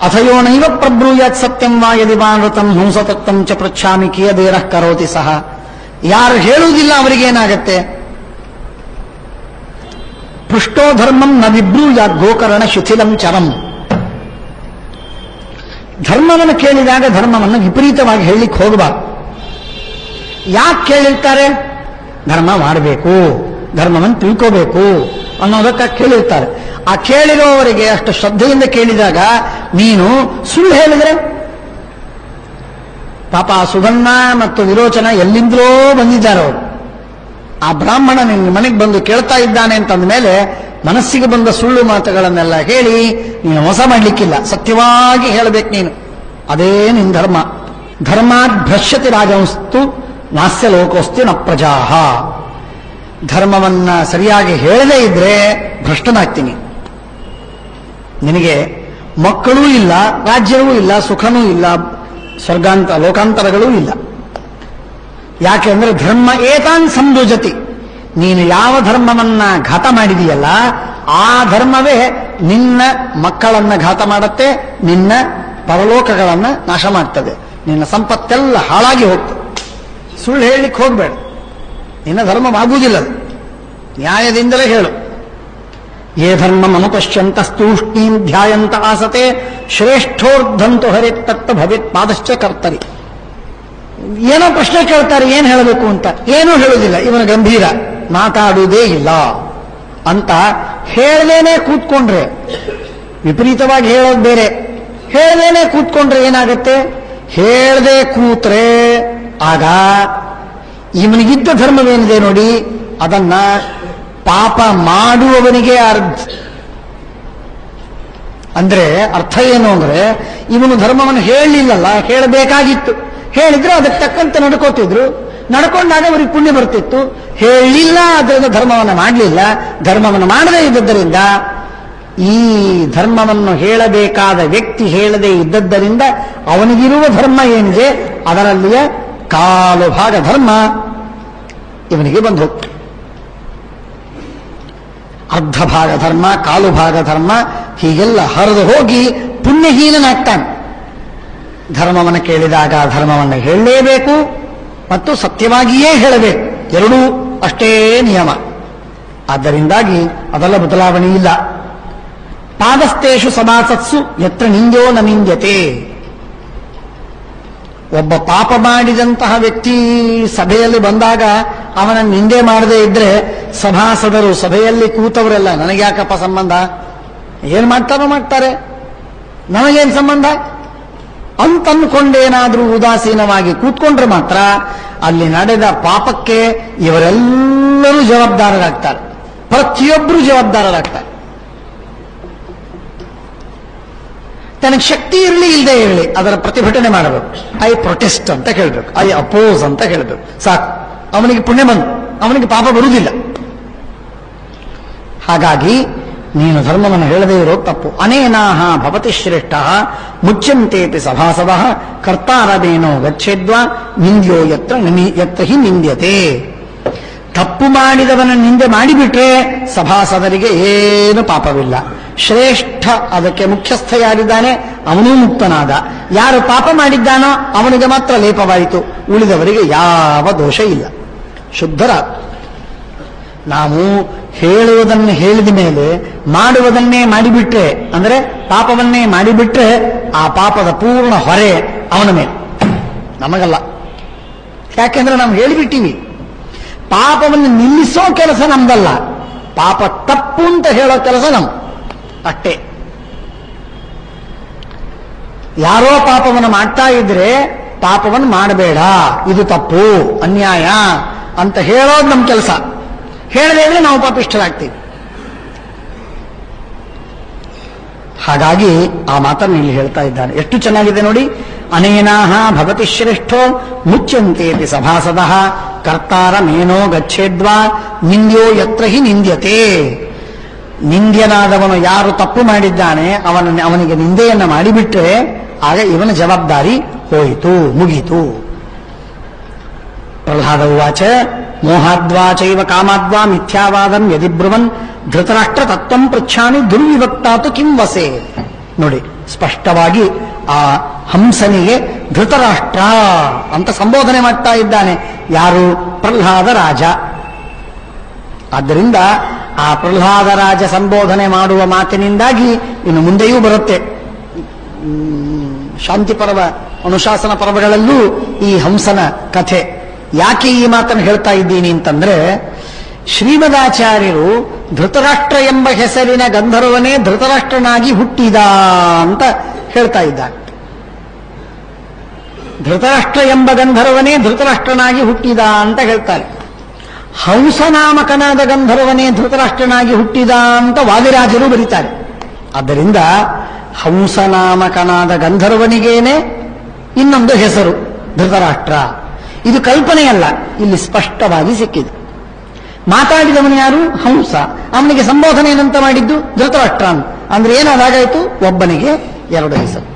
ಅಥಯೋನೈವ ಪ್ರಬ್ರೂಯಾತ್ ಸತ್ಯಂ ವಾ ಯದಿ ವಾನೃತಂ ಹಂಸತತ್ವಂ ಚ ಪೃಚ್ಛಾಮಿ ಕಿಯದೇರಃ ಕರೋತಿ ಸಹ. ಯಾರು ಹೇಳುವುದಿಲ್ಲ ಅವರಿಗೇನಾಗತ್ತೆ? ಪೃಷ್ಟೋ ಧರ್ಮಂ ನ ವಿಬ್ರೂಯಾತ್ ಗೋಕರ್ಣ ಶಿಥಿಲಂ ಚರಂ. ಧರ್ಮವನ್ನು ಕೇಳಿದಾಗ ಧರ್ಮವನ್ನು ವಿಪರೀತವಾಗಿ ಹೇಳಲಿಕ್ಕೆ ಹೋಗಬಾರ್ದು. ಯಾಕೆ ಕೇಳಿರ್ತಾರೆ? ಧರ್ಮ ಮಾಡಬೇಕು, ಧರ್ಮವನ್ನು ತಿಳ್ಕೋಬೇಕು ಅನ್ನೋದಕ್ಕಾಗಿ ಕೇಳಿರ್ತಾರೆ. ಆ ಕೇಳಿರೋವರಿಗೆ ಅಷ್ಟು ಶ್ರದ್ಧೆಯಿಂದ ಕೇಳಿದಾಗ ನೀನು ಸುಳ್ಳು ಹೇಳಿದ್ರೆ, ಪಾಪ ಸುಗನ್ನ ಮತ್ತು ವಿರೋಚನ ಎಲ್ಲಿಂದಲೋ ಬಂದಿದ್ದಾರೆ ಅವರು. ಆ ಬ್ರಾಹ್ಮಣ ನಿನ್ನ ಮನೆಗೆ ಬಂದು ಕೇಳ್ತಾ ಇದ್ದಾನೆ ಅಂತಂದ ಮೇಲೆ ಮನಸ್ಸಿಗೆ ಬಂದ ಸುಳ್ಳು ಮಾತುಗಳನ್ನೆಲ್ಲ ಹೇಳಿ ನೀನು ಮೋಸ ಮಾಡಲಿಕ್ಕಿಲ್ಲ, ಸತ್ಯವಾಗಿ ಹೇಳಬೇಕು ನೀನು. ಅದೇ ನಿನ್ನ ಧರ್ಮ. ಧರ್ಮಾದ್ ಭ್ರಶ್ಯತಿ ರಾಜಂಸ್ತು ನಾಸ್ಯ ಲೋಕೋಸ್ತಿ ನ ಪ್ರಜಾಹ. ಧರ್ಮವನ್ನ ಸರಿಯಾಗಿ ಹೇಳದೇ ಇದ್ರೆ ಭ್ರಷ್ಟನಾಗ್ತೀನಿ. ನಿನಗೆ ಮಕ್ಕಳೂ ಇಲ್ಲ, ರಾಜ್ಯವೂ ಇಲ್ಲ, ಸುಖನೂ ಇಲ್ಲ, ಲೋಕಾಂತರಗಳೂ ಇಲ್ಲ. ಯಾಕೆಂದ್ರೆ ಧರ್ಮ ಏತಾನ್ ಸಂಯೋಜತಿ. ನೀನು ಯಾವ ಧರ್ಮವನ್ನ ಘಾತ ಮಾಡಿದೀಯಲ್ಲ ಆ ಧರ್ಮವೇ ನಿನ್ನ ಮಕ್ಕಳನ್ನ ಘಾತ ಮಾಡುತ್ತೆ, ನಿನ್ನ ಪರಲೋಕಗಳನ್ನ ನಾಶ ಮಾಡ್ತದೆ, ನಿನ್ನ ಸಂಪತ್ತೆಲ್ಲ ಹಾಳಾಗಿ ಹೋಗ್ತದೆ. ಸುಳ್ಳು ಹೇಳಲಿಕ್ಕೆ ಹೋಗ್ಬೇಡ, ನಿನ್ನ ಧರ್ಮವಾಗುವುದಿಲ್ಲ. ನ್ಯಾಯದಿಂದಲೇ ಹೇಳು. ಯೇ ಧರ್ಮಂ ಅನುಪಶ್ಯಂತ ಸ್ತೂಷ್ಣೀಂ ಧ್ಯಾಯಂತ ಆಸತೆ ಶ್ರೇಷ್ಠೋರ್ಧಂತು ಹರಿತ್ ತತ್ತ ಭವೇತ್ ಪಾದಶ್ಚ ಕರ್ತರಿ. ಏನೋ ಪ್ರಶ್ನೆ ಕೇಳ್ತಾರೆ, ಏನ್ ಹೇಳಬೇಕು ಅಂತ. ಏನೂ ಹೇಳುವುದಿಲ್ಲ, ಇವನ ಗಂಭೀರ, ಮಾತಾಡುವುದೇ ಇಲ್ಲ ಅಂತ ಹೇಳದೇನೆ ಕೂತ್ಕೊಂಡ್ರೆ, ವಿಪರೀತವಾಗಿ ಹೇಳೋದು ಬೇರೆ, ಹೇಳದೇನೆ ಕೂತ್ಕೊಂಡ್ರೆ ಏನಾಗತ್ತೆ? ಹೇಳದೆ ಕೂತ್ರೆ ಆಗ ಇವನಿಗಿದ್ದ ಧರ್ಮವೇನಿದೆ ನೋಡಿ, ಅದನ್ನ ಪಾಪ ಮಾಡುವವನಿಗೆ ಅಂದ್ರೆ ಅರ್ಥ ಏನು ಅಂದ್ರೆ, ಇವನು ಧರ್ಮವನ್ನು ಹೇಳಲಿಲ್ಲಲ್ಲ, ಹೇಳಬೇಕಾಗಿತ್ತು. ಹೇಳಿದ್ರೆ ಅದಕ್ಕೆ ತಕ್ಕಂತೆ ನಡ್ಕೋತಿದ್ರು, ನಡ್ಕೊಂಡಾಗ ಅವರಿಗೆ ಪುಣ್ಯ ಬರ್ತಿತ್ತು. ಹೇಳಲಿಲ್ಲ, ಅದರಿಂದ ಧರ್ಮವನ್ನು ಮಾಡಲಿಲ್ಲ. ಧರ್ಮವನ್ನು ಮಾಡದೇ ಇದ್ದದ್ದರಿಂದ, ಈ ಧರ್ಮವನ್ನು ಹೇಳಬೇಕಾದ ವ್ಯಕ್ತಿ ಹೇಳದೇ ಇದ್ದದ್ದರಿಂದ ಅವನಿಗಿರುವ ಧರ್ಮ ಏನಿದೆ ಅದರಲ್ಲಿಯ ಕಾಲು ಭಾಗ ಧರ್ಮ ಇವನಿಗೆ ಬಂದು ಹೋಗ್ತದೆ. ಅರ್ಧ ಭಾಗ ಧರ್ಮ, ಕಾಲು ಭಾಗ ಧರ್ಮ, ಹೀಗೆಲ್ಲ ಹರಿದು ಹೋಗಿ ಪುಣ್ಯಹೀನನಾಗ್ತಾನೆ. ಧರ್ಮವನ್ನು ಕೇಳಿದಾಗ ಧರ್ಮವನ್ನು ಹೇಳಲೇಬೇಕು ಮತ್ತು ಸತ್ಯವಾಗಿಯೇ ಹೇಳಬೇಕು, ಎರಡೂ ಅಷ್ಟೇ ನಿಯಮ. ಆದ್ದರಿಂದಾಗಿ ಅದೆಲ್ಲ ಬದಲಾವಣೆ ಇಲ್ಲ. ಪಾದಸ್ಥೇಷು ಸಮಾಸತ್ಸು ಯತ್ರ ನಿಂದ್ಯೋ ನ ನಿಂದ್ಯತೆ. ಒಬ್ಬ ಪಾಪ ಮಾಡಿದಂತಹ ವ್ಯಕ್ತಿ ಸಭೆಯಲ್ಲಿ ಬಂದಾಗ ಅವನ ನಿಂದೆ ಮಾಡದೇ ಇದ್ರೆ ಸಭಾಸದರು, ಸಭೆಯಲ್ಲಿ ಕೂತವರೆಲ್ಲ ನನಗೆ ಯಾಕಪ್ಪ ಸಂಬಂಧ, ಏನ್ ಮಾಡ್ತಾರೋ ಮಾಡ್ತಾರೆ, ನನಗೇನು ಸಂಬಂಧ ಅಂತನ್ಕೊಂಡೇನಾದ್ರೂ ಉದಾಸೀನವಾಗಿ ಕೂತ್ಕೊಂಡ್ರೆ ಮಾತ್ರ ಅಲ್ಲಿ ನಡೆದ ಪಾಪಕ್ಕೆ ಇವರೆಲ್ಲರೂ ಜವಾಬ್ದಾರರಾಗ್ತಾರೆ, ಪ್ರತಿಯೊಬ್ಬರು ಜವಾಬ್ದಾರರಾಗ್ತಾರೆ. ತನಗೆ ಶಕ್ತಿ ಇರಲಿ ಇಲ್ಲದೆ ಇರಲಿ ಅದರ ಪ್ರತಿಭಟನೆ ಮಾಡಬೇಕು. ಐ ಪ್ರೊಟೆಸ್ಟ್ ಅಂತ ಹೇಳಬೇಕು, ಐ ಅಪೋಸ್ ಅಂತ ಹೇಳಬೇಕು, ಸಾಕು. ಅವನಿಗೆ ಪುಣ್ಯ ಬಂದು ಅವನಿಗೆ ಪಾಪ ಬರುವುದಿಲ್ಲ. ಹಾಗಾಗಿ ನೀನು ಧರ್ಮವನ್ನು ಹೇಳದೇ ಇರೋ ತಪ್ಪು. ಅನೇನಾಹ ಭವತಿ ಶ್ರೇಷ್ಠ ಮುಚ್ಯಂತೇಪಿ ಸಭಾಸದ ಕರ್ತಾರವೇನೋ ಗಚ್ಚೇದ್ವಾ ನಿಂದ್ಯೋ ಯತ್ರ ಹಿ ನಿಂದ್ಯತೆ. ತಪ್ಪು ಮಾಡಿದವನ ನಿಂದೆ ಮಾಡಿಬಿಟ್ರೆ ಸಭಾಸದರಿಗೆ ಏನು ಪಾಪವಿಲ್ಲ. ಶ್ರೇಷ್ಠ ಅದಕ್ಕೆ ಮುಖ್ಯಸ್ಥ ಯಾರಿದ್ದಾನೆ ಅವನೂ ಮುಕ್ತನಾದ. ಯಾರು ಪಾಪ ಮಾಡಿದ್ದಾನೋ ಅವನಿಗೆ ಮಾತ್ರ ಲೇಪವಾಯಿತು, ಉಳಿದವರಿಗೆ ಯಾವ ದೋಷ ಇಲ್ಲ, ಶುದ್ಧರ. ನಾವು ಹೇಳುವುದನ್ನು ಹೇಳಿದ ಮೇಲೆ ಮಾಡುವುದನ್ನೇ ಮಾಡಿಬಿಟ್ರೆ, ಅಂದರೆ ಪಾಪವನ್ನೇ ಮಾಡಿಬಿಟ್ರೆ ಆ ಪಾಪದ ಪೂರ್ಣ ಹೊರೆ ಅವನ ಮೇಲೆ, ನಮಗಲ್ಲ. ಯಾಕೆಂದ್ರೆ ನಾವು ಹೇಳಿಬಿಟ್ಟಿವಿ. ಪಾಪವನ್ನು ನಿಲ್ಲಿಸೋ ಕೆಲಸ ನಮ್ದಲ್ಲ, ಪಾಪ ತಪ್ಪು ಅಂತ ಹೇಳೋ ಕೆಲಸ ನಮ್ದು ಅಷ್ಟೇ. ಯಾರೋ ಪಾಪವನ್ನು ಮಾಡ್ತಾ ಇದ್ರೆ ಪಾಪವನ್ನು ಮಾಡಬೇಡ, ಇದು ತಪ್ಪು, ಅನ್ಯಾಯ ಅಂತ ಹೇಳೋದು ನಮ್ಮ ಕೆಲಸ. ಹೇಳದೇ ಇದ್ರೆ ನಾವು ಪಾಪಿಷ್ಠರಾಗ್ತೀವಿ. ಹಾಗಾಗಿ ಆ ಮಾತನ್ನು ಇಲ್ಲಿ ಹೇಳ್ತಾ ಇದ್ದಾನೆ. ಎಷ್ಟು ಚೆನ್ನಾಗಿದೆ ನೋಡಿ. ಅನೇನಾಹ ಭವತಿ ಶ್ರೇಷ್ಠೋ ಮುಚ್ಯಂತೇಪಿ ಸಭಾಸದಃ ಕರ್ತಾರ ಮೇನೋ ಗಚ್ಚೇದ್ವಾ ನಿಂದ್ಯೋ ಯತ್ರ ಹಿ ನಿಂದ್ಯತೆ. ನಿಂದ್ಯನಾದವನು ಯಾರು ತಪ್ಪು ಮಾಡಿದ್ದಾನೆ ಅವನಿಗೆ ನಿಂದೆಯನ್ನು ಮಾಡಿಬಿಟ್ರೆ ಆಗ ಇವನ ಜವಾಬ್ದಾರಿ ಹೋಯಿತು, ಮುಗೀತು. ಪ್ರಹ್ಲಾದ ಉವಾಚ ಮೋಹಾದ್ವಾ ಚೈವ ಕಾಮಾದ್ವಾ ಮಿಥ್ಯಾವಾದಂ ಯದಿ ಬ್ರುವನ್ ಧೃತರಾಷ್ಟ್ರ ತತ್ವಂ ಪೃಚ್ಛಾಮಿ ದುರ್ವಿವಕ್ತಾತು ಕಿಂ ವಸೆ. ನೋಡಿ, ಸ್ಪಷ್ಟವಾಗಿ ಆ ಹಂಸನಿಗೆ ಧೃತರಾಷ್ಟ್ರ ಅಂತ ಸಂಬೋಧನೆ ಮಾಡ್ತಾ ಇದ್ದಾನೆ. ಯಾರು? ಪ್ರಹ್ಲಾದ ರಾಜ. ಆದ್ದರಿಂದ ಆ ಪ್ರಹ್ಲಾದ ರಾಜ ಸಂಬೋಧನೆ ಮಾಡುವ ಮಾತಿನಿಂದಾಗಿ ಇನ್ನು ಮುಂದೆಯೂ ಬರುತ್ತೆ. ಶಾಂತಿ ಪರ್ವ, ಅನುಶಾಸನ ಪರ್ವಗಳಲ್ಲೂ ಈ ಹಂಸನ ಕಥೆ. ಯಾಕೆ ಈ ಮಾತನ್ನು ಹೇಳ್ತಾ ಇದ್ದೀನಿ ಅಂತಂದ್ರೆ, ಶ್ರೀಮದಾಚಾರ್ಯರು ಧೃತರಾಷ್ಟ್ರ ಎಂಬ ಹೆಸರಿನ ಗಂಧರ್ವನೇ ಧೃತರಾಷ್ಟ್ರನಾಗಿ ಹುಟ್ಟಿದ ಅಂತ ಹೇಳ್ತಾ ಇದ್ದಾರೆ. ಧೃತರಾಷ್ಟ್ರ ಎಂಬ ಗಂಧರ್ವನೇ ಧೃತರಾಷ್ಟ್ರನಾಗಿ ಹುಟ್ಟಿದ ಅಂತ ಹೇಳ್ತಾರೆ. ಹಂಸನಾಮಕನಾದ ಗಂಧರ್ವನೇ ಧೃತರಾಷ್ಟ್ರನಾಗಿ ಹುಟ್ಟಿದ ಅಂತ ವಾದಿರಾಜರು ಬರೀತಾರೆ. ಆದ್ದರಿಂದ ಹಂಸನಾಮಕನಾದ ಗಂಧರ್ವನಿಗೇನೆ ಇನ್ನೊಂದು ಹೆಸರು ಧೃತರಾಷ್ಟ್ರ. ಇದು ಕಲ್ಪನೆಯಲ್ಲ, ಇಲ್ಲಿ ಸ್ಪಷ್ಟವಾಗಿ ಸಿಕ್ಕಿದೆ. ಮಾತಾಡಿದವನು ಯಾರು? ಹಂಸ. ಅವನಿಗೆ ಸಂಬೋಧನೆ ಏನಂತ ಮಾಡಿದ್ದು? ಧೃತರಾಷ್ಟ್ರ ಅಂದ್ರೆ ಏನಾದಾಗಾಯ್ತು? ಒಬ್ಬನಿಗೆ ಎರಡು ಹೆಸರು.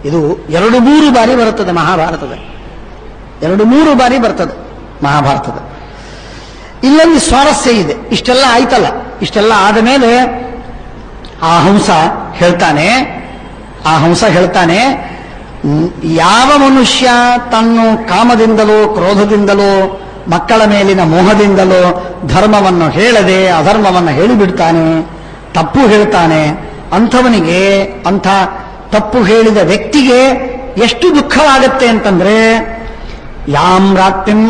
ಇದು 2-3 ಬಾರಿ ಬರುತ್ತದೆ ಮಹಾಭಾರತದ, 2-3 ಬಾರಿ ಬರ್ತದೆ ಮಹಾಭಾರತದ. ಇಲ್ಲೊಂದು ಸ್ವಾರಸ್ಯ ಇದೆ. ಇಷ್ಟೆಲ್ಲ ಆಯ್ತಲ್ಲ, ಇಷ್ಟೆಲ್ಲ ಆದ ಮೇಲೆ ಆ ಹಂಸ ಹೇಳ್ತಾನೆ, ಯಾವ ಮನುಷ್ಯ ತನ್ನ ಕಾಮದಿಂದಲೋ ಕ್ರೋಧದಿಂದಲೋ ಮಕ್ಕಳ ಮೇಲಿನ ಮೋಹದಿಂದಲೋ ಧರ್ಮವನ್ನು ಹೇಳದೆ ಅಧರ್ಮವನ್ನು ಹೇಳಿಬಿಡ್ತಾನೆ, ತಪ್ಪು ಹೇಳ್ತಾನೆ, ಅಂಥವನಿಗೆ, ಅಂಥ ತಪ್ಪು ಹೇಳಿದ ವ್ಯಕ್ತಿಗೆ ಎಷ್ಟು ದುಃಖವಾಗತ್ತೆ ಅಂತಂದ್ರೆ, ಯಾಂ ರಾತ್ರಿಂ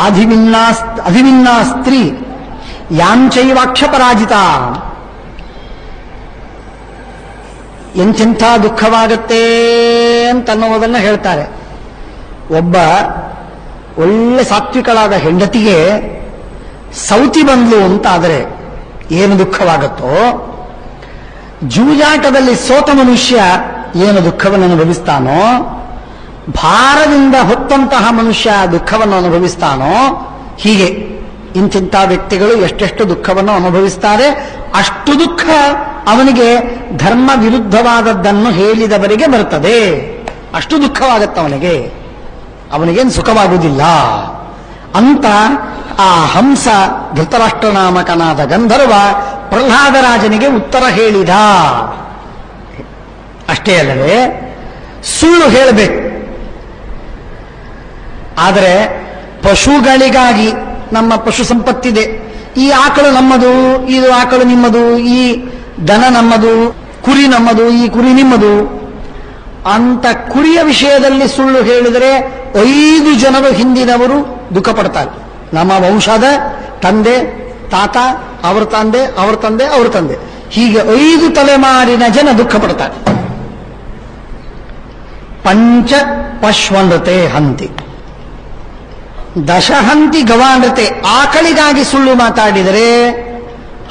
ಅಧಿವಿನ್ನಾ ಸ್ತ್ರೀ ಯಾಂಚೈವಾಕ್ಷಪರಾಜಿತ. ಎಂತೆಂಥ ದುಃಖವಾಗತ್ತೆ ಅಂತನ್ನುವುದನ್ನು ಹೇಳ್ತಾರೆ. ಒಬ್ಬ ಒಳ್ಳೆ ಸಾತ್ವಿಕಳಾದ ಹೆಂಡತಿಗೆ ಸೌತಿ ಬಂದ್ಲು ಅಂತ ಆದರೆ ಏನು ದುಃಖವಾಗುತ್ತೋ, ಜೂಜಾಟದಲ್ಲಿ ಸೋತ ಮನುಷ್ಯ ಏನು ದುಃಖವನ್ನು ಅನುಭವಿಸ್ತಾನೋ, ಭಾರದಿಂದ ಹೊತ್ತಂತಹ ಮನುಷ್ಯ ದುಃಖವನ್ನು ಅನುಭವಿಸ್ತಾನೋ, ಹೀಗೆ ಇಂತಿಂಥ ವ್ಯಕ್ತಿಗಳು ಎಷ್ಟೆಷ್ಟು ದುಃಖವನ್ನು ಅನುಭವಿಸ್ತಾರೆ, ಅಷ್ಟು ದುಃಖ ಅವನಿಗೆ ಧರ್ಮ ವಿರುದ್ಧವಾದದ್ದನ್ನು ಹೇಳಿದವರಿಗೆ ಬರುತ್ತದೆ. ಅಷ್ಟು ದುಃಖವಾಗತ್ತೆ ಅವನಿಗೇನು ಸುಖವಾಗುವುದಿಲ್ಲ ಅಂತ ಆ ಹಂಸ ಧೃತರಾಷ್ಟ್ರನಾಮಕನಾದ ಗಂಧರ್ವ ಪ್ರಹ್ಲಾದರಾಜನಿಗೆ ಉತ್ತರ ಹೇಳಿದ. ಅಷ್ಟೇ ಅಲ್ಲದೆ ಸುಳ್ಳು ಹೇಳಬೇಕು. ಆದರೆ ಪಶುಗಳಿಗಾಗಿ, ನಮ್ಮ ಪಶು ಸಂಪತ್ತಿದೆ, ಈ ಆಕಳು ನಮ್ಮದು, ಇದು ಆಕಳು ನಿಮ್ಮದು, ಈ ದನ ನಮ್ಮದು, ಕುರಿ ನಮ್ಮದು, ಈ ಕುರಿ ನಿಮ್ಮದು ಅಂತ ಕುರಿಯ ವಿಷಯದಲ್ಲಿ ಸುಳ್ಳು ಹೇಳಿದರೆ 5 ಜನರು ಹಿಂದಿನವರು ದುಃಖ ಪಡ್ತಾರೆ. ನಮ್ಮ ವಂಶದ ತಂದೆ, ತಾತ, ಅವರ ತಂದೆ, ಅವರ ತಂದೆ, ಅವರ ತಂದೆ, ಹೀಗೆ 5 ತಲೆಮಾರಿನ ಜನ ದುಃಖ ಪಡ್ತಾರೆ. ಪಂಚ ಪಶ್ವನೃತೆ ಹಂತಿ ದಶಹಂತಿ ಗವಾಂಡತೆ. ಆಕಳಿಗಾಗಿ ಸುಳ್ಳು ಮಾತಾಡಿದರೆ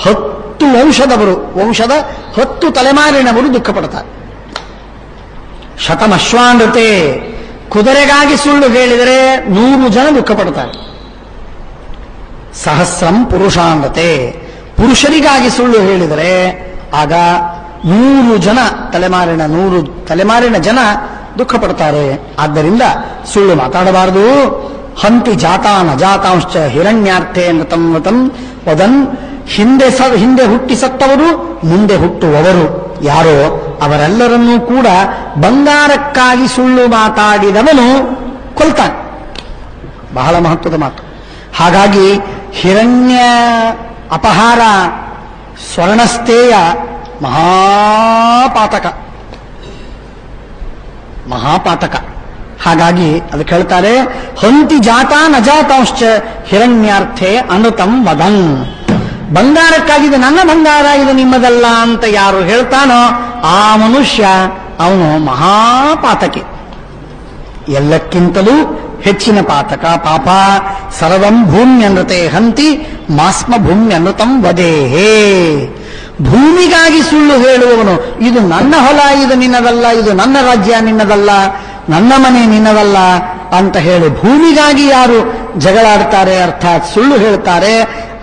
10 ವಂಶದ 10 ತಲೆಮಾರಿನವರು ದುಃಖ ಪಡ್ತಾರೆ. ಶತಮಶ್ವಾಂಡತೆ. ಕುದುರೆಗಾಗಿ ಸುಳ್ಳು ಹೇಳಿದರೆ 100 ಜನ ದುಃಖ ಪಡ್ತಾರೆ. ಸಹಸ್ರಂ ಪುರುಷಾಂಡತೆ. ಪುರುಷರಿಗಾಗಿ ಸುಳ್ಳು ಹೇಳಿದರೆ ಆಗ 100 ಜನ ತಲೆಮಾರಿನ ಜನ ದುಃಖ ಪಡ್ತಾರೆ. ಆದ್ದರಿಂದ ಸುಳ್ಳು ಮಾತಾಡಬಾರದು. ಹಂತಿ ಜಾತಾನ್ ಅಜಾತಾಂಶ್ಚ ಹಿರಣ್ಯಾರ್ಥೆ ನೃತಂ ವದನ್. ಹಿಂದೆ ಹುಟ್ಟಿ ಸತ್ತವರು, ಮುಂದೆ ಹುಟ್ಟುವವರು ಯಾರೋ ಅವರೆಲ್ಲರನ್ನೂ ಕೂಡ ಬಂಗಾರಕ್ಕಾಗಿ ಸುಳ್ಳು ಮಾತಾಡಿದವನು ಕೊಲ್ತಾನೆ. ಬಹಳ ಮಹತ್ವದ ಮಾತು. ಹಾಗಾಗಿ ಹಿರಣ್ಯ ಅಪಹಾರ, ಸ್ವರ್ಣಸ್ಥೇಯ ಮಹಾಪಾತಕ. ಹಾಗಾಗಿ ಅದಕ್ಕೆ ಹೇಳ್ತಾರೆ, ಹಂತಿ ಜಾತಾನ್ ಅಜಾತಾಂಶ್ಚ ಹಿರಣ್ಯಾರ್ಥೆ ಅನೃತಂ ವದನ್. ಬಂಗಾರಕ್ಕಾಗಿ ಇದು ನನ್ನ ಬಂಗಾರ, ಇದು ನಿಮ್ಮದಲ್ಲ ಅಂತ ಯಾರು ಹೇಳ್ತಾನೋ ಆ ಮನುಷ್ಯ ಅವನು ಮಹಾಪಾತಕಿ, ಎಲ್ಲಕ್ಕಿಂತಲೂ ಹೆಚ್ಚಿನ ಪಾತಕ, ಪಾಪ. ಸರ್ವಂ ಭೂಮ್ಯನೃತೆ ಹಂತಿ ಮಾಸ್ಮ ಭೂಮ್ಯನೃತಂ ವದೇಹೇ. ಭೂಮಿಗಾಗಿ ಸುಳ್ಳು ಹೇಳುವವನು, ಇದು ನನ್ನ ಹೊಲ, ಇದು ನಿನ್ನದಲ್ಲ, ಇದು ನನ್ನ ರಾಜ್ಯ ನಿನ್ನದಲ್ಲ, ನನ್ನ ಮನೆ ನಿನ್ನದಲ್ಲ ಅಂತ ಹೇಳಿ ಭೂಮಿಗಾಗಿ ಯಾರು ಜಗಳಾಡ್ತಾರೆ, ಅರ್ಥಾತ್ ಸುಳ್ಳು ಹೇಳ್ತಾರೆ,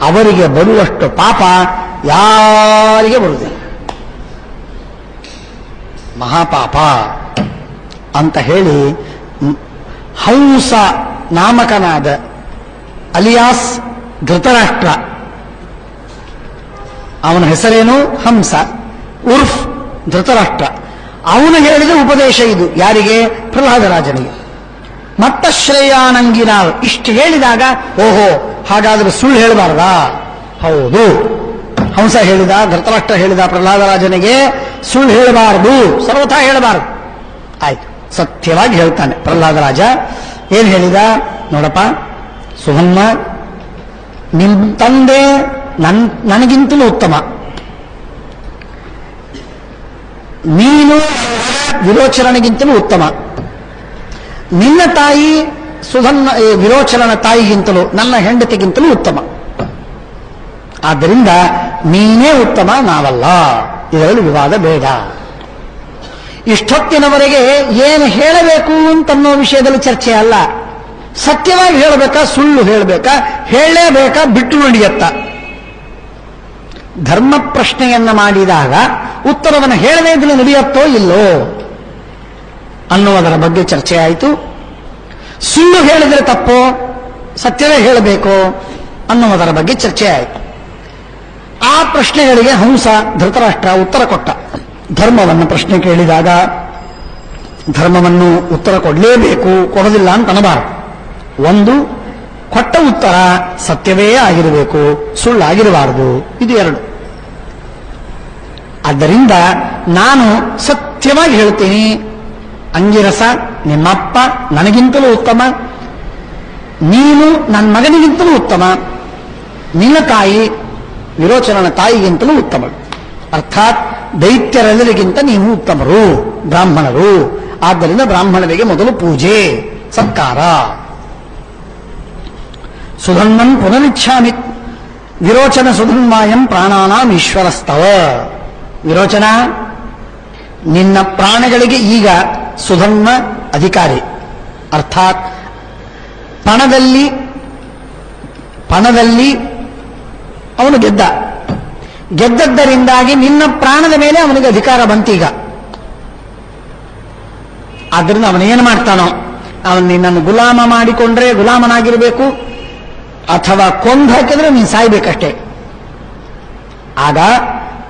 ಅವರಿಗೆ ಬರುವಷ್ಟು ಪಾಪ ಯಾರಿಗೆ ಬರುವುದಿಲ್ಲ. ಮಹಾಪಾಪ ಅಂತ ಹೇಳಿ ಹಂಸ ನಾಮಕನಾದ ಅಲಿಯಾಸ್ ಧೃತರಾಷ್ಟ್ರ, ಅವನ ಹೆಸರೇನು? ಹಂಸ ಉರ್ಫ್ ಧೃತರಾಷ್ಟ್ರ. ಅವನು ಹೇಳಿದ ಉಪದೇಶ ಇದು ಯಾರಿಗೆ? ಪ್ರಹ್ಲಾದರಾಜನಿಗೆ. ಮತ್ತ ಶ್ರೇಯಾನಂಗಿನಾಲ್ ಇಷ್ಟು ಹೇಳಿದಾಗ ಓಹೋ ಹಾಗಾದ್ರೆ ಸುಳ್ಳು ಹೇಳಬಾರ್ದಾ? ಹೌದು, ಹಂಸ ಹೇಳಿದ, ಧೃತರಾಷ್ಟ್ರ ಹೇಳಿದ ಪ್ರಹ್ಲಾದರಾಜನಿಗೆ ಸುಳ್ಳು ಹೇಳಬಾರದು, ಸರ್ವಥಾ ಹೇಳಬಾರದು. ಆಯ್ತು, ಸತ್ಯವಾಗಿ ಹೇಳ್ತಾನೆ ಪ್ರಹ್ಲಾದರಾಜ. ಏನ್ ಹೇಳಿದ ನೋಡಪ್ಪ ಸುಹನ್ಮ, ನಿಮ್ ತಂದೆ ನನಗಿಂತಲೂ ಉತ್ತಮ, ನೀನು ವಿರೋಚನನಿಗಿಂತಲೂ ಉತ್ತಮ, ನಿನ್ನ ತಾಯಿ ವಿರೋಚನನ ತಾಯಿಗಿಂತಲೂ ನನ್ನ ಹೆಂಡತಿಗಿಂತಲೂ ಉತ್ತಮ. ಆದ್ದರಿಂದ ನೀನೇ ಉತ್ತಮ, ನಾವಲ್ಲ. ಇದರಲ್ಲಿ ವಿವಾದ ಬೇಡ. ಇಷ್ಟೊತ್ತಿನವರೆಗೆ ಏನು ಹೇಳಬೇಕು ಅಂತನ್ನೋ ವಿಷಯದಲ್ಲಿ ಚರ್ಚೆ ಅಲ್ಲ. ಸತ್ಯವಾಗಿ ಹೇಳಬೇಕಾ, ಸುಳ್ಳು ಹೇಳಬೇಕಾ, ಹೇಳಲೇಬೇಕಾ, ಬಿಟ್ಟು ನುಡಿಯತ್ತ. ಧರ್ಮ ಪ್ರಶ್ನೆಯನ್ನ ಮಾಡಿದಾಗ ಉತ್ತರವನ್ನು ಹೇಳದೇ ಇದ್ರೆ ನಡೆಯುತ್ತೋ ಇಲ್ಲೋ ಅನ್ನುವುದರ ಬಗ್ಗೆ ಚರ್ಚೆ ಆಯಿತು. ಸುಳ್ಳು ಹೇಳಿದರೆ ತಪ್ಪೋ, ಸತ್ಯವೇ ಹೇಳಬೇಕು ಅನ್ನುವುದರ ಬಗ್ಗೆ ಚರ್ಚೆ ಆಯಿತು. ಆ ಪ್ರಶ್ನೆಗಳಿಗೆ ಹಂಸ ಧೃತರಾಷ್ಟ್ರ ಉತ್ತರ ಕೊಟ್ಟ. ಧರ್ಮವನ್ನು ಪ್ರಶ್ನೆ ಕೇಳಿದಾಗ ಧರ್ಮವನ್ನು ಉತ್ತರ ಕೊಡಲೇಬೇಕು, ಕೊಡೋದಿಲ್ಲ ಅಂತ ಅನ್ನಬಾರದು. ಒಂದು, ಕೊಟ್ಟ ಉತ್ತರ ಸತ್ಯವೇ ಆಗಿರಬೇಕು, ಸುಳ್ಳಾಗಿರಬಾರದು. ಇದು ಎರಡು. ಆದ್ದರಿಂದ ನಾನು ಸತ್ಯವಾಗಿ ಹೇಳ್ತೀನಿ, ಅಂಗಿರಸ ನಿಮ್ಮಪ್ಪ ನನಗಿಂತಲೂ ಉತ್ತಮ, ನೀನು ನನ್ನ ಮಗನಿಗಿಂತಲೂ ಉತ್ತಮ, ನಿನ್ನ ತಾಯಿ ವಿರೋಚನನ ತಾಯಿಗಿಂತಲೂ ಉತ್ತಮಳು. ಅರ್ಥಾತ್ ದೈತ್ಯರೆಲ್ಲರಿಗಿಂತ ನೀವು ಉತ್ತಮರು, ಬ್ರಾಹ್ಮಣರು. ಆದ್ದರಿಂದ ಬ್ರಾಹ್ಮಣರಿಗೆ ಮೊದಲು ಪೂಜೆ ಸತ್ಕಾರ. ಸುಧನ್ವನ್ ಪುನರಿಚ್ಛಾಮಿ ವಿರೋಚನ ಸುಧನ್ವಾಯಂ ಪ್ರಾಣಾನಾಂ ಈಶ್ವರಸ್ತವ. ವಿರೋಚನ, ನಿನ್ನ ಪ್ರಾಣಗಳಿಗೆ ಈಗ ಸುಧನ್ವ ಅಧಿಕಾರಿ. ಅರ್ಥಾತ್ ಪಣದಲ್ಲಿ ಅವನು ಗೆದ್ದದ್ದರಿಂದಾಗಿ ನಿನ್ನ ಪ್ರಾಣದ ಮೇಲೆ ಅವನಿಗೆ ಅಧಿಕಾರ ಬಂತೀಗ. ಆದ್ದರಿಂದ ಅವನೇನು ಮಾಡ್ತಾನೋ, ಅವನು ನಿನ್ನನ್ನು ಗುಲಾಮ ಮಾಡಿಕೊಂಡ್ರೆ ಗುಲಾಮನಾಗಿರಬೇಕು, ಅಥವಾ ಕೊಂದು ಹಾಕಿದ್ರೆ ನೀನು ಸಾಯ್ಬೇಕಷ್ಟೇ. ಆಗ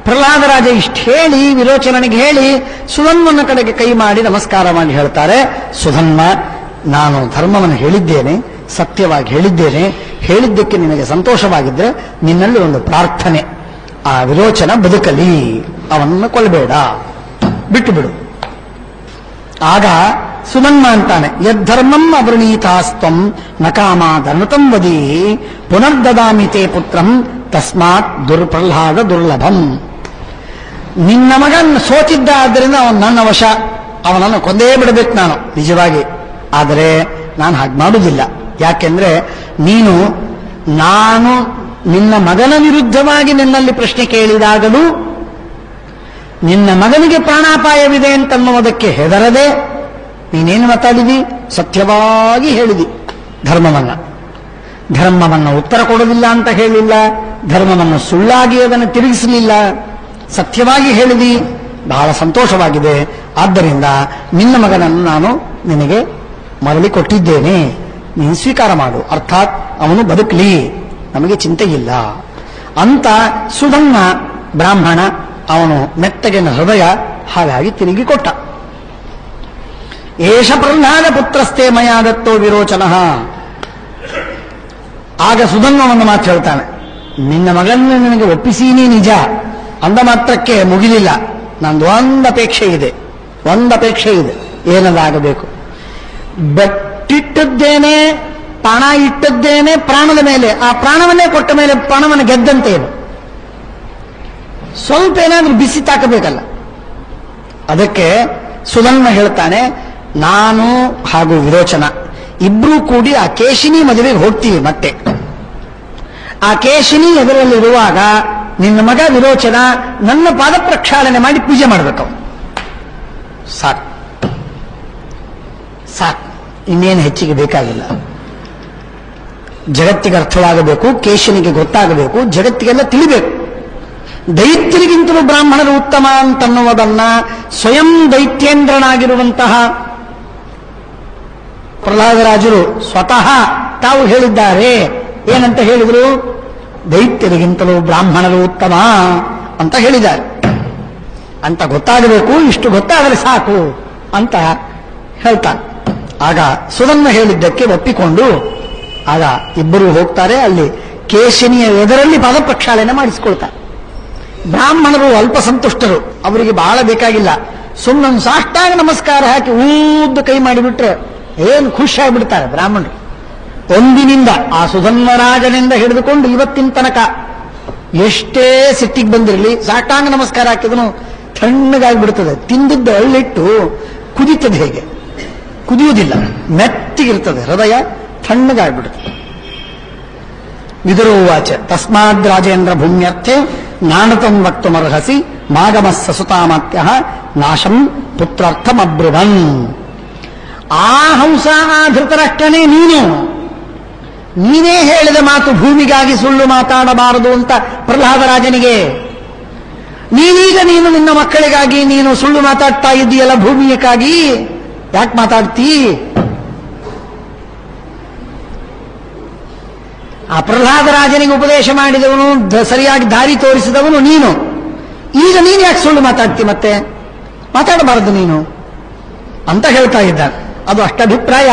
ಪ್ರಹ್ಲಾದರಾಜ ಇಷ್ಟು ಹೇಳಿ ವಿರೋಚನನಿಗೆ ಹೇಳಿ ಸುಧನ್ವನ ಕಡೆಗೆ ಕೈ ಮಾಡಿ ನಮಸ್ಕಾರ ಮಾಡಿ ಹೇಳ್ತಾರೆ, ಸುಧನ್ವ, ನಾನು ಧರ್ಮವನ್ನು ಹೇಳಿದ್ದೇನೆ, ಸತ್ಯವಾಗಿ ಹೇಳಿದ್ದೇನೆ. ಹೇಳಿದ್ದಕ್ಕೆ ನಿನಗೆ ಸಂತೋಷವಾಗಿದ್ದರೆ ನಿನ್ನಲ್ಲಿ ಒಂದು ಪ್ರಾರ್ಥನೆ, ಆ ವಿರೋಚನ ಬದುಕಲಿ, ಅವನನ್ನು ಕೊಲ್ಲಬೇಡ, ಬಿಟ್ಟು ಬಿಡು. ಆಗ ಸುಧನ್ವ ಅಂತಾನೆ, ಯದ್ಧರ್ಮಂ ಅವೃಣೀತಾಸ್ತ್ವಂ ನಕಾಮಾದನೃತಂ ವದೀ ಪುನರ್ದದಾಮಿ ತೇ ಪುತ್ರಂ ತಸ್ಮಾತ್ ದುರ್ಪ್ರಹ್ಲಾದ ದುರ್ಲಭಂ. ನಿನ್ನ ಮಗನ್ ಸೋತಿದ್ದ, ಆದ್ದರಿಂದ ಅವನು ನನ್ನ ವಶ, ಅವನನ್ನು ಕೊಂದೇ ಬಿಡಬೇಕು ನಾನು ನಿಜವಾಗಿ. ಆದರೆ ನಾನು ಹಾಗೆ ಮಾಡುವುದಿಲ್ಲ. ಯಾಕೆಂದ್ರೆ ನಾನು ನಿನ್ನ ಮಗನ ವಿರುದ್ಧವಾಗಿ ನಿನ್ನಲ್ಲಿ ಪ್ರಶ್ನೆ ಕೇಳಿದಾಗಲೂ ನಿನ್ನ ಮಗನಿಗೆ ಪ್ರಾಣಾಪಾಯವಿದೆ ಅಂತನ್ನುವುದಕ್ಕೆ ಹೆದರದೆ ನೀನೇನು ಮಾತಾಡಿದಿ? ಸತ್ಯವಾಗಿ ಹೇಳಿದಿ ಧರ್ಮವನ್ನು ಉತ್ತರ ಕೊಡೋದಿಲ್ಲ ಅಂತ ಹೇಳಿಲ್ಲ, ಧರ್ಮವನ್ನು ಸುಳ್ಳಾಗಿ ಅದನ್ನು ತಿರುಗಿಸಲಿಲ್ಲ, ಸತ್ಯವಾಗಿ ಹೇಳಿದಿ. ಬಹಳ ಸಂತೋಷವಾಗಿದೆ. ಆದ್ದರಿಂದ ನಿನ್ನ ಮಗನನ್ನು ನಾನು ನಿನಗೆ ಮರಳಿ ಕೊಟ್ಟಿದ್ದೇನೆ, ನೀನು ಸ್ವೀಕಾರ ಮಾಡು. ಅರ್ಥಾತ್ ಅವನು ಬದುಕಲಿ, ನಮಗೆ ಚಿಂತೆ ಇಲ್ಲ ಅಂತ ಸುಧನ್ವ ಬ್ರಾಹ್ಮಣ, ಅವನು ಮೆತ್ತಗಿನ ಹೃದಯ, ಹಾಗಾಗಿ ತಿರುಗಿ ಕೊಟ್ಟ. ಏಷ ಪ್ರಹ್ಲಾದ ಪುತ್ರಸ್ಥೆ ಮಯಾದತ್ತೋ ವಿರೋಚನ. ಆಗ ಸುಧನ್ವವನ್ನು ಮಾತು ಹೇಳ್ತಾನೆ, ನಿನ್ನ ಮಗನ ನಿನಗೆ ಒಪ್ಪಿಸೀನಿ ನಿಜ ಅಂದ ಮಾತ್ರಕ್ಕೆ ಮುಗಿಲಿಲ್ಲ. ನಂದು ಒಂದಪೇಕ್ಷೆ ಇದೆ. ಏನದಾಗಬೇಕು? ಬೆಟ್ಟಿಟ್ಟದ್ದೇನೆ, ಪಣ ಇಟ್ಟದ್ದೇನೆ ಪ್ರಾಣದ ಮೇಲೆ, ಆ ಪ್ರಾಣವನ್ನೇ ಕೊಟ್ಟ ಮೇಲೆ ಪ್ರಾಣವನ್ನು ಗೆದ್ದಂತೇನು? ಸ್ವಲ್ಪ ಏನಾದ್ರೂ ಬಿಸಿ ತಾಕಬೇಕಲ್ಲ. ಅದಕ್ಕೆ ಸುಧನ್ವ ಹೇಳ್ತಾನೆ, ನಾನು ಹಾಗೂ ವಿರೋಚನ ಇಬ್ರೂ ಕೂಡಿ ಆ ಕೇಶಿನಿ ಮದುವೆಗೆ ಹೋಗ್ತೀವಿ. ಮತ್ತೆ ಆ ಕೇಶಿನಿ ಎದುರಲ್ಲಿರುವಾಗ ನಿನ್ನ ಮಗ ವಿರೋಚನ ನನ್ನ ಪಾದ ಪ್ರಕ್ಷಾಳನೆ ಮಾಡಿ ಪೂಜೆ ಮಾಡಬೇಕು. ಸಾಕು, ಇನ್ನೇನು ಹೆಚ್ಚಿಗೆ ಬೇಕಾಗಿಲ್ಲ. ಜಗತ್ತಿಗೆ ಅರ್ಥವಾಗಬೇಕು, ಕೇಶನಿಗೆ ಗೊತ್ತಾಗಬೇಕು, ಜಗತ್ತಿಗೆಲ್ಲ ತಿಳಿಬೇಕು. ದೈತ್ಯರಿಗಿಂತಲೂ ಬ್ರಾಹ್ಮಣರು ಉತ್ತಮ ಅಂತನ್ನುವುದನ್ನ ಸ್ವಯಂ ದೈತ್ಯೇಂದ್ರನಾಗಿರುವಂತಹ ಪ್ರಹ್ಲಾದರಾಜರು ಸ್ವತಃ ತಾವು ಹೇಳಿದ್ದಾರೆ. ಏನಂತ ಹೇಳಿದರು? ದೈತ್ಯರಿಗಿಂತಲೂ ಬ್ರಾಹ್ಮಣರು ಉತ್ತಮ ಅಂತ ಹೇಳಿದ್ದಾರೆ. ಅಂತ ಗೊತ್ತಾಗಬೇಕು, ಇಷ್ಟು ಗೊತ್ತಾಗಲಿ ಸಾಕು ಅಂತ ಹೇಳ್ತಾನೆ. ಆಗ ಸುಧನ್ವ ಹೇಳಿದ್ದಕ್ಕೆ ಒಪ್ಪಿಕೊಂಡು ಆಗ ಇಬ್ಬರು ಹೋಗ್ತಾರೆ. ಅಲ್ಲಿ ಕೇಶಿನಿಯ ಎದುರಲ್ಲಿ ಪದ ಪ್ರಕ್ಷಾಳನೆ ಮಾಡಿಸಿಕೊಳ್ತಾರೆ. ಬ್ರಾಹ್ಮಣರು ಅಲ್ಪ ಸಂತುಷ್ಟರು, ಅವರಿಗೆ ಬಹಳ ಬೇಕಾಗಿಲ್ಲ. ಸುಮ್ಮನೆ ಸಾಷ್ಟಾಂಗ ನಮಸ್ಕಾರ ಹಾಕಿ ಊದ್ದು ಕೈ ಮಾಡಿಬಿಟ್ರೆ ಏನು ಖುಷಿ ಆಗಿಬಿಡ್ತಾರೆ ಬ್ರಾಹ್ಮಣರು. ಒಂದಿನಿಂದ ಆ ಸುಧನ್ವರಾಜನಿಂದ ಹಿಡಿದುಕೊಂಡು ಇವತ್ತಿನ ತನಕ ಎಷ್ಟೇ ಸಿಟ್ಟಿಗೆ ಬಂದಿರಲಿ ಸಾಷ್ಟಾಂಗ ನಮಸ್ಕಾರ ಹಾಕಿದನು ತಣ್ಣಗಾಗ್ಬಿಡ್ತದೆ. ತಿಂದದ್ದು ಅಳ್ಳಿಟ್ಟು ಕುದಿತದೆ, ಹೇಗೆ ಕುದಿಯುವುದಿಲ್ಲ, ಮೆತ್ತಿಗಿರ್ತದೆ, ಹೃದಯ ತಣ್ಣಗಾಗ್ಬಿಡುತ್ತದೆ. ವಿದುರೋವಾಚ ತಸ್ಮಾದ್ ರಾಜೇಂದ್ರ ಭೂಮ್ಯರ್ಥೆ ನಾನತಂ ವಕ್ತುಮರ್ಹಸಿ ಮಾಗಮಸ್ಸ ಸುತಾಮಾತ್ಯ ನಾಶಂ ಪುತ್ರಾರ್ಥಮಬ್ರುವನ್. ಆ ಹಂಸ ಆ ಧೃತರಾಷ್ಟ್ರನೇ ನೀನೇ ಹೇಳಿದ ಮಾತು ಭೂಮಿಗಾಗಿ ಸುಳ್ಳು ಮಾತಾಡಬಾರದು ಅಂತ ಪ್ರಹ್ಲಾದರಾಜನಿಗೆ. ನೀನು ನಿನ್ನ ಮಕ್ಕಳಿಗಾಗಿ ನೀನು ಸುಳ್ಳು ಮಾತಾಡ್ತಾ ಇದ್ದೀಯಲ್ಲ, ಭೂಮಿಯಕ್ಕಾಗಿ ಯಾಕೆ ಮಾತಾಡ್ತೀ? ಆ ಪ್ರಹ್ಲಾದರಾಜನಿಗೆ ಉಪದೇಶ ಮಾಡಿದವನು, ಸರಿಯಾಗಿ ದಾರಿ ತೋರಿಸಿದವನು ನೀನು. ಈಗ ನೀನು ಯಾಕೆ ಸುಳ್ಳು ಮಾತಾಡ್ತಿ? ಮತ್ತೆ ಮಾತಾಡಬಾರದು ನೀನು ಅಂತ ಹೇಳ್ತಾ ಇದ್ದಾನೆ. ಅದು ಅಷ್ಟಭಿಪ್ರಾಯ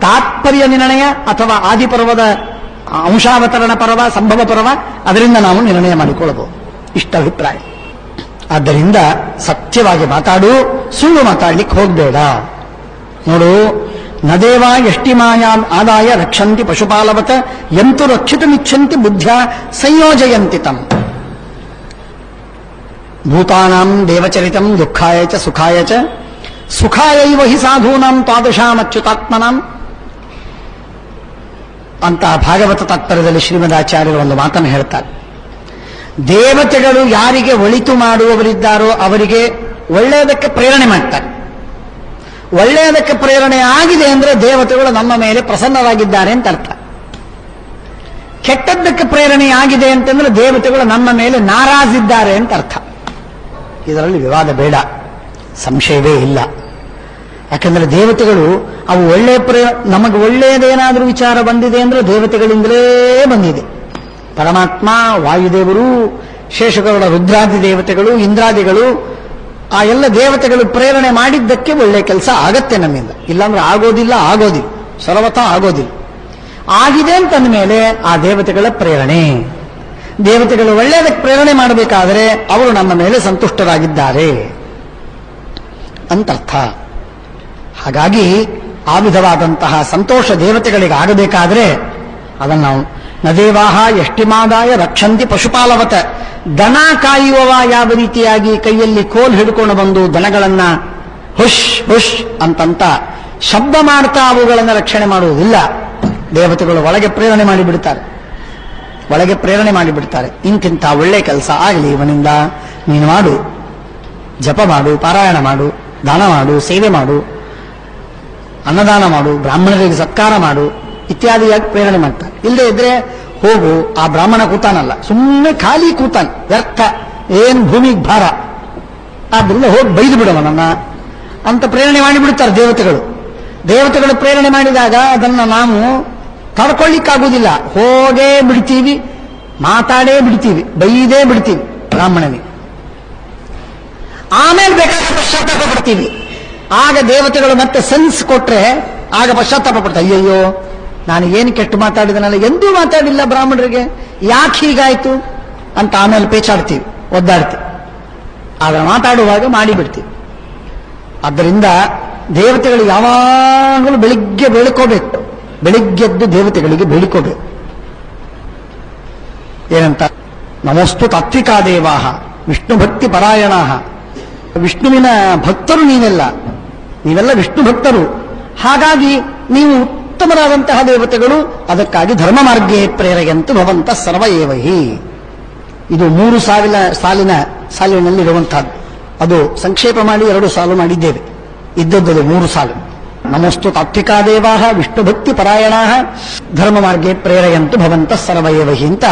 ತಾತ್ಪರ್ಯ ನಿರ್ಣಯ ಅಥವಾ ಆದಿಪರ್ವದ ಅಂಶಾವತರಣ ಪರ್ವ, ಸಂಭವ ಪರ್ವ, ಅದರಿಂದ ನಾವು ನಿರ್ಣಯ ಮಾಡಿಕೊಳ್ಳಬಹುದು. ಇಷ್ಟ ಅಭಿಪ್ರಾಯ. ಆದ್ದರಿಂದ ಸತ್ಯವಾಗಿ ಮಾತಾಡು, ಸುಳ್ಳು ಮಾತಾಡ್ಲಿಕ್ಕೆ ಹೋಗಬೇಡ. ನೋಡು, ನದೇವ ಎಷ್ಟಿ ಮಾಯಾ ಆದಾಯ ರಕ್ಷಂತಿ ಪಶುಪಾಲವತ ಎಂತು ರಕ್ಷಿತುಮಿಚ್ಛಂತಿ ಬುದ್ಧ್ಯ ಸಂಯೋಜಯಂತಿ ತಂ. ಭೂತಾನಾಂ ದೇವಚರಿತಂ ದುಃಖಾಯ ಚ ಸುಖಾಯ ಚ ಸುಖಾಯೈವ ಹಿ ಸಾಧೂನಾಂ ತಾದೃಶಾಮಚ್ಯುತಾತ್ಮನಾಂ ಅಂತ ಭಾಗವತ ತಾತ್ಪರ್ಯದಲ್ಲಿ ಶ್ರೀಮದಾಚಾರ್ಯರು ಒಂದು ಮಾತನ್ನು ಹೇಳ್ತಾರೆ. ದೇವತೆಗಳು ಯಾರಿಗೆ ಒಳಿತು ಮಾಡುವವರಿದ್ದಾರೋ ಅವರಿಗೆ ಒಳ್ಳೆಯದಕ್ಕೆ ಪ್ರೇರಣೆ ಮಾಡ್ತಾರೆ. ಒಳ್ಳೆಯದಕ್ಕೆ ಪ್ರೇರಣೆ ಆಗಿದೆ ಅಂದರೆ ದೇವತೆಗಳು ನಮ್ಮ ಮೇಲೆ ಪ್ರಸನ್ನವಾಗಿದ್ದಾರೆ ಅಂತ ಅರ್ಥ. ಕೆಟ್ಟದ್ದಕ್ಕೆ ಪ್ರೇರಣೆ ಆಗಿದೆ ಅಂತಂದ್ರೆ ದೇವತೆಗಳು ನಮ್ಮ ಮೇಲೆ ನಾರಾಜಿದ್ದಾರೆ ಅಂತ ಅರ್ಥ. ಇದರಲ್ಲಿ ವಿವಾದ ಬೇಡ, ಸಂಶಯವೇ ಇಲ್ಲ. ಯಾಕಂದ್ರೆ ದೇವತೆಗಳು ಅವು ನಮಗೆ ಒಳ್ಳೆಯದೇನಾದರೂ ವಿಚಾರ ಬಂದಿದೆ ಅಂದ್ರೆ ದೇವತೆಗಳಿಂದಲೇ ಬಂದಿದೆ. ಪರಮಾತ್ಮ, ವಾಯುದೇವರು, ಶೇಷಗೌಡ, ರುದ್ರಾದಿ ದೇವತೆಗಳು, ಇಂದ್ರಾದಿಗಳು, ಆ ಎಲ್ಲ ದೇವತೆಗಳು ಪ್ರೇರಣೆ ಮಾಡಿದ್ದಕ್ಕೆ ಒಳ್ಳೆ ಕೆಲಸ ಆಗತ್ತೆ ನಮ್ಮಿಂದ. ಇಲ್ಲಾಂದ್ರೆ ಆಗೋದಿಲ್ಲ ಸರ್ವತಾ ಆಗೋದಿಲ್ಲ. ಆಗಿದೆ ಅಂತಂದ ಮೇಲೆ ಆ ದೇವತೆಗಳ ಪ್ರೇರಣೆ. ದೇವತೆಗಳು ಒಳ್ಳೆಯದಕ್ಕೆ ಪ್ರೇರಣೆ ಮಾಡಬೇಕಾದರೆ ಅವರು ನಮ್ಮ ಮೇಲೆ ಸಂತುಷ್ಟರಾಗಿದ್ದಾರೆ ಅಂತರ್ಥ. ಹಾಗಾಗಿ ಆ ವಿಧವಾದಂತಹ ಸಂತೋಷ ದೇವತೆಗಳಿಗೆ ಆಗಬೇಕಾದ್ರೆ ಅದನ್ನು ನಾವು ನದೇವಾಹ ಎಷ್ಟಿಮಾದಾಯ ರಕ್ಷಂತಿ ಪಶುಪಾಲವತ. ದನ ಕಾಯುವವ ಯಾವ ರೀತಿಯಾಗಿ ಕೈಯಲ್ಲಿ ಕೋಲ್ ಹಿಡ್ಕೊಂಡು ಬಂದು ದನಗಳನ್ನ ಹುಷ್ ಹುಷ್ ಅಂತಂತ ಶಬ್ದ ಮಾಡ್ತಾ ಅವುಗಳನ್ನು ರಕ್ಷಣೆ ಮಾಡುವುದಿಲ್ಲ. ದೇವತೆಗಳು ಒಳಗೆ ಪ್ರೇರಣೆ ಮಾಡಿಬಿಡ್ತಾರೆ. ಇಂತಿಂಥ ಒಳ್ಳೆ ಕೆಲಸ ಆಗಲಿ ಇವನಿಂದ, ನೀನು ಮಾಡು, ಜಪ ಮಾಡು, ಪಾರಾಯಣ ಮಾಡು, ದಾನ ಮಾಡು, ಸೇವೆ ಮಾಡು, ಅನ್ನದಾನ ಮಾಡು, ಬ್ರಾಹ್ಮಣರಿಗೆ ಸತ್ಕಾರ ಮಾಡು ಇತ್ಯಾದಿಯಾಗಿ ಪ್ರೇರಣೆ ಮಾಡ್ತಾರೆ. ಇಲ್ಲದೆ ಇದ್ರೆ ಹೋಗು, ಆ ಬ್ರಾಹ್ಮಣ ಕೂತಾನಲ್ಲ, ಸುಮ್ಮನೆ ಖಾಲಿ ಕೂತಾನ, ವ್ಯರ್ಥ, ಏನ್ ಭೂಮಿಗೆ ಭಾರ, ಆದ್ರಿಂದ ಹೋಗಿ ಬೈದು ಬಿಡವನನ್ನ ಅಂತ ಪ್ರೇರಣೆ ಮಾಡಿಬಿಡ್ತಾರೆ ದೇವತೆಗಳು ಪ್ರೇರಣೆ ಮಾಡಿದಾಗ ಅದನ್ನ ನಾವು ತಡ್ಕೊಳ್ಳಿಕ್ಕಾಗುವುದಿಲ್ಲ. ಹೋಗೇ ಬಿಡ್ತೀವಿ, ಮಾತಾಡೇ ಬಿಡ್ತೀವಿ, ಬೈದೇ ಬಿಡ್ತೀವಿ ಬ್ರಾಹ್ಮಣನಿಗೆ. ಆಮೇಲೆ ಬೇಕಾದ ಪಶ್ಚಾತ್ತಾಪ ಪಡ್ತೀವಿ. ಆಗ ದೇವತೆಗಳು ಮತ್ತೆ ಸೆನ್ಸ್ ಕೊಟ್ರೆ ಆಗ ಪಶ್ಚಾತ್ತಾಪ ಪಡ್ತಾರೆ. ಅಯ್ಯಯ್ಯೋ, ನಾನು ಏನು ಕೆಟ್ಟು ಮಾತಾಡಿದನಲ್ಲ, ಎಂದೂ ಮಾತಾಡಿಲ್ಲ ಬ್ರಾಹ್ಮಣರಿಗೆ, ಯಾಕೆ ಹೀಗಾಯ್ತು ಅಂತ ಆಮೇಲೆ ಪೇಚಾಡ್ತೀವಿ, ಒದ್ದಾಡ್ತೀವಿ. ಆಗ ಮಾತಾಡುವಾಗ ಮಾಡಿಬಿಡ್ತೀವಿ. ಆದ್ದರಿಂದ ದೇವತೆಗಳು ಯಾವಾಗಲೂ ಬೆಳಿಗ್ಗೆ ಬೇಳ್ಕೋಬೇಕು. ಬೆಳಿಗ್ಗೆದ್ದು ದೇವತೆಗಳಿಗೆ ಬೇಡಿಕೋಬೇಕು. ಏನಂತ? ನಮೋಸ್ತು ತಾತ್ವಿಕಾ ದೇವಾಹ ವಿಷ್ಣು ಭಕ್ತಿ ಪರಾಯಣಾಹ. ವಿಷ್ಣುವಿನ ಭಕ್ತರು ನೀವೆಲ್ಲ ವಿಷ್ಣು ಭಕ್ತರು. ಹಾಗಾಗಿ ನೀವು ಉತ್ತಮರಾದಂತಹ ದೇವತೆಗಳು. ಅದಕ್ಕಾಗಿ ಧರ್ಮ ಮಾರ್ಗೇ ಪ್ರೇರೆಯಂತು ಭವಂತ ಸರ್ವ ಏವಹಿ. ಇದು 3 ಸಾಲಿನಲ್ಲಿರುವಂತಹದ್ದು. ಅದು ಸಂಕ್ಷೇಪ ಮಾಡಿ 2 ಸಾಲು ಮಾಡಿದ್ದೇವೆ. ಇದ್ದದ್ದು 3 ಸಾಲು. ನಮೋಸ್ತು ತಾತ್ವಿಕಾ ದೇವಾಹ ವಿಷ್ಣು ಭಕ್ತಿ ಪರಾಯಣಾಹ ಧರ್ಮ ಮಾರ್ಗೇ ಪ್ರೇರೆಯಂತು ಭವಂತ ಸರ್ವ ಏವಹಿ ಅಂತ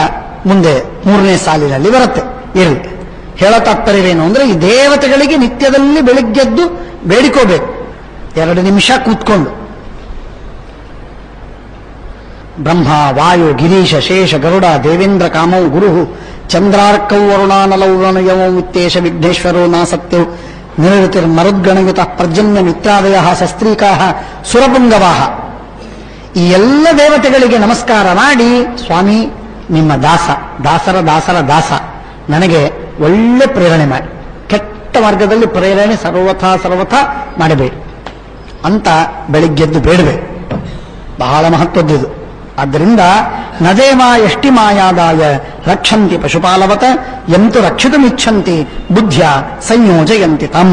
ಮುಂದೆ 3ನೇ ಸಾಲಿನಲ್ಲಿ ಬರುತ್ತೆ. ಇರಲಿ, ಹೇಳೋ ತಾತ್ಪರ್ಯವೇನು ಅಂದ್ರೆ, ಈ ದೇವತೆಗಳಿಗೆ ನಿತ್ಯದಲ್ಲಿ ಬೆಳಿಗ್ಗೆದ್ದು ಬೇಡಿಕೋಬೇಕು. 2 ನಿಮಿಷ ಕೂತ್ಕೊಂಡು ಬ್ರಹ್ಮ ವಾಯು ಗಿರೀಶ ಶೇಷ ಗರುಡ ದೇವೇಂದ್ರ ಕಾಮೌ ಗುರು ಚಂದ್ರಾರ್ಕೌ ವರುಣಾನಲೌ ರಣಯವೌ ವಿತ್ತೇಶ ವಿಘ್ನೇಶ್ವರೋ ನಾಸತ್ಯೌ ನಿರೃತಿರ್ಮರುದ್ಗಣಯುತ ಪರ್ಜನ್ಯ ಮಿತ್ರಾದಯ ಶಸ್ತ್ರೀಕಾ ಸುರಪುಂಗವಾ. ಈ ಎಲ್ಲ ದೇವತೆಗಳಿಗೆ ನಮಸ್ಕಾರ ಮಾಡಿ, ಸ್ವಾಮಿ ನಿಮ್ಮ ದಾಸರ ದಾಸ ನನಗೆ ಒಳ್ಳೆ ಪ್ರೇರಣೆ ಮಾಡಿ, ಕೆಟ್ಟ ಮಾರ್ಗದಲ್ಲಿ ಪ್ರೇರಣೆ ಸರ್ವಥಾ ಮಾಡಬೇಡಿ ಅಂತ ಬೆಳಿಗ್ಗೆದ್ದು ಬೇಡಬೇಕು. ಬಹಳ ಮಹತ್ವದ್ದಿದು. ಆದ್ದರಿಂದ ನದೇಮ ಎಷ್ಟಿ ಮಾಯಾದಾಯ ರಕ್ಷಂತಿ ಪಶುಪಾಲವತ ಎಂತು ರಕ್ಷಿತುಮಿಚ್ಛಂತಿ ಬುದ್ಧ್ಯ ಸಂಯೋಜಯಂತಿ ತಂ.